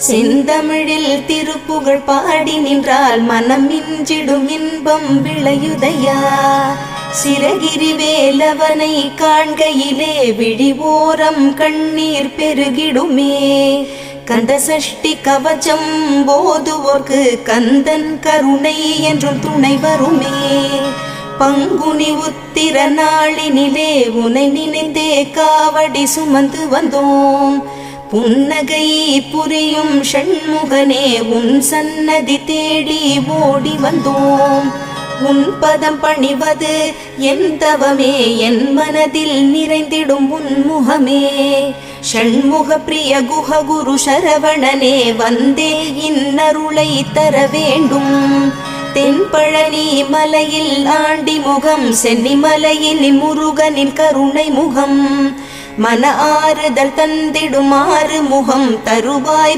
செந்தமிழில் திருப்புகழ் பாடி நின்றால் மனம் மிஞ்சிடும் இன்பம் விளையுதையா. சிறகிரி வேலவனை காண்கையிலே விழிவோரம் கண்ணீர் பெருகிடுமே. கந்த சஷ்டி கவச்சம் போதுவோர்க்கு கந்தன் கருணை என்றும் துணை வருமே. பங்குனி உத்திர நாளினிலே உனை நினைந்தே காவடி சுமந்து வந்தோம். புன்னகை புரியும் ஷண்முகனே உன் சன்னதி தேடி ஓடி வந்தோம். உன் பதம் பணிவது என் தவமே, என் மனதில் நிறைந்திடும் உன் முகமே. ஷண்முக பிரிய குஹ குரு சரவணனே வந்தே இன்னருளை தர வேண்டும். தென்பழனி மலையில் ஆண்டி முகம், சென்னிமலையில் முருகனின் கருணை முகம். மன ஆறுதல் தந்திடும் ஆறு முகம் தருவாய்